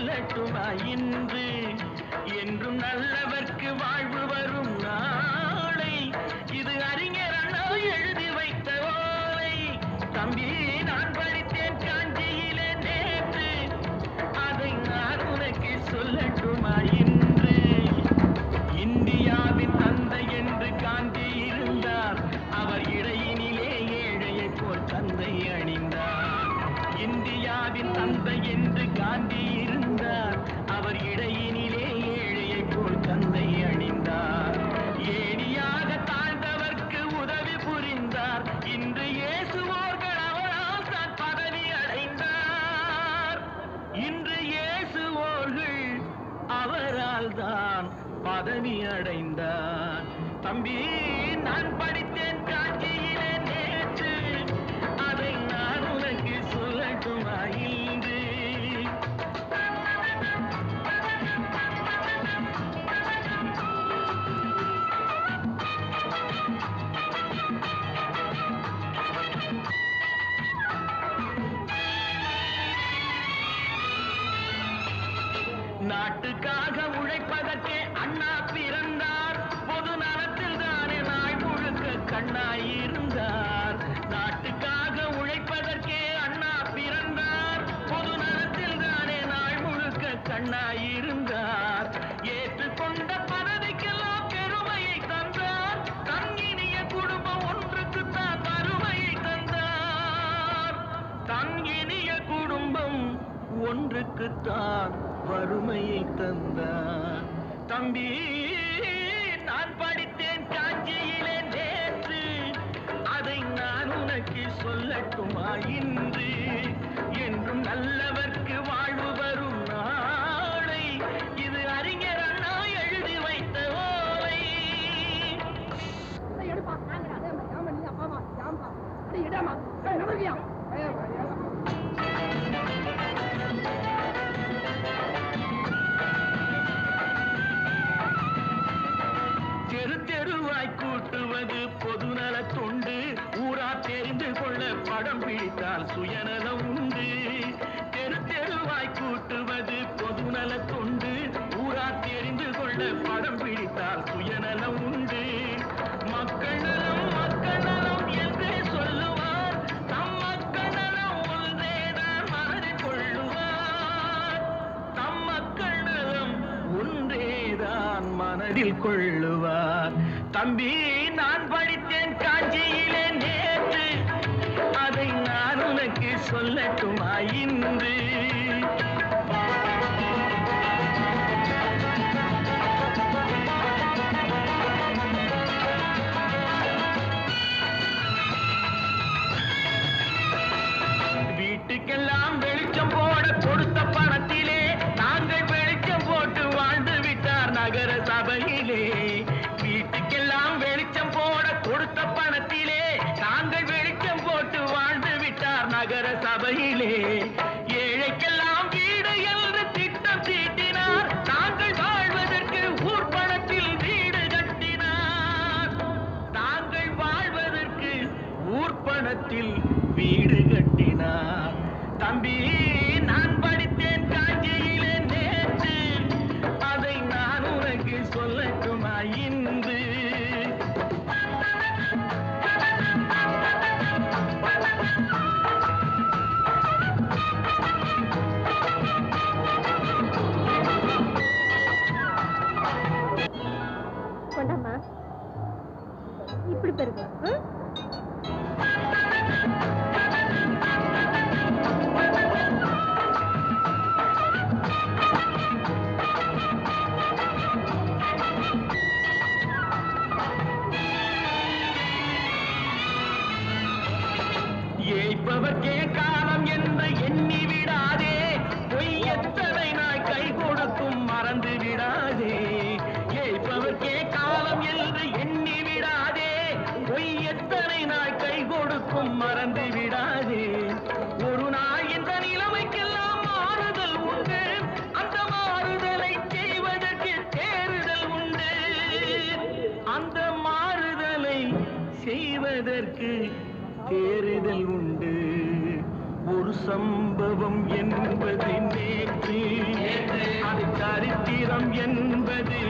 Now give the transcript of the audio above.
சொல்லட்டுமா இன்று என்றும் நல்லவர்க்கு வாழ்வு வரும் நாளை இது அறிஞர் அண்ணா எழுதி வைத்த ஓலை. தம்பி நான் படித்தேன் காஞ்சியிலே நேற்று அதை நான் உனக்கு சொல்லட்டுமா இன்று. இந்தியாவின் தந்தை என்று காந்தி இருந்தார், அவர் இடையினிலே ஏழையை போல் தந்தை அணிந்தார். இந்தியாவின் தந்தை என்று காந்தி இருந்தார், அவர் இடையினிலே ஏழையை போல் தந்தை அணிந்தார். ஏணியாக தாழ்ந்தவர்க்கு உதவி புரிந்தார், இன்று இயேசுவோர்கள் அவரால் தான் பதவி அடைந்தார். இன்று இயேசுவோர்கள் அவரால் தான் பதவி அடைந்தார். தம்பி நான் படித்தேன் காஞ்சியிலே நேற்று அதை நான் உனக்கு சொல்லட்டுமா இன்று. நாட்டுக்காக உழைப்பதற்கே அண்ணா பிறந்தார், பொது நலத்தில் தானே நாள் முழுக்க கண்ணாயிருந்தார். நாட்டுக்காக உழைப்பதற்கே அண்ணா பிறந்தார், பொது நலத்தில் தானே நாள் முழுக்க கண்ணாயிருந்தார். ஏற்றுக்கொண்ட பதவிக்கெல்லாம் பெருமையை தந்தார், தங்கினிய குடும்பம் ஒன்றுக்குத்தான் வறுமையை தந்தார். தங்கினிய குடும்பம் ஒன்றுக்குத்தான் வறுமையை தந்தார். தம்பி நான் படித்தேன் காஞ்சியிலே நேற்று அதை நான் உனக்கு சொல்லட்டுமா இன்று என்றும் நல்லவர்க்கு வாழ்வு வரும் நாளை இது அறிஞர் அண்ணா எழுதி வைத்த ஓலை. தெரு தெருவாய் கூட்டுவது பொதுநல தொண்டு, ஊரா தெரிந்து கொள்ள படம் பிடித்தால் சுயநலம் உண்டு. தெரு தெருவாய் கூட்டுவது பொதுநல தொண்டு, ஊரா தெரிந்து கொள்ள படம் பிடித்தால் சுயநலம் உண்டு. மக்கள் நலம் என்றே சொல்லுவார், தம் மக்கள் நலம் ஒன்றேதான் மனதில் கொள்ளுவார். தம் மக்கள் நலம் ஒன்றேதான் மனதில் கொள்ளுவார். தம்பி நான் படித்தேன் காஞ்சியிலே நேற்று அதை நான் உனக்கு சொல்லட்டுமா இன்று. வீட்டுக்கெல்லாம் வெளிச்சம் போட கொடுத்த பணத்திலே நாங்கள் வெளிச்சம் போட்டு வாழ்ந்து விட்டார் நகர சபையிலே. வீட்டுக்கெல்லாம் வெளிச்சம் போட கொடுத்த பணத்திலே நாங்கள் வெளிச்சம் போட்டு வாழ்ந்து விட்டார் நகர சபையிலே. ஏழைக்கெல்லாம் வீடு என்று திட்டம் தீட்டினார், நாங்கள் வாழ்வதற்கு ஊர் பணத்தில் வீடு கட்டினார். நாங்கள் வாழ்வதற்கு ஊர் பணத்தில் வீடு கட்டினார். தம்பி நான் படித்தேன் காஞ்சியிலே நேற்று அதை நான் உனக்கு சொல்லட்டுமா இன்று. கொண்டாமா இப்படி பெருங்க. ஏய்ப்பவர்க்கே காலம் என்று எண்ணி விடாதே, பொய் எத்தனை நாய் கை கொடுக்கும் மறந்து விடாதே. ஏய்ப்பவர்க்கே காலம் என்று எண்ணி விடாதே, பொய் எத்தனை நாய் கை கொடுக்கும் மறந்து விடாதே. ஒரு நாள் இந்த நிலைமைக்கெல்லாம் மாறுதல் உண்டு, அந்த மாறுதலை செய்வதற்கு தேறுதல் உண்டு. அந்த மாறுதலை செய்வதற்கு தேறுதல் உண்டு. ஒரு சம்பவம் என்பது நேற்று, அது சரித்திரம் என்பது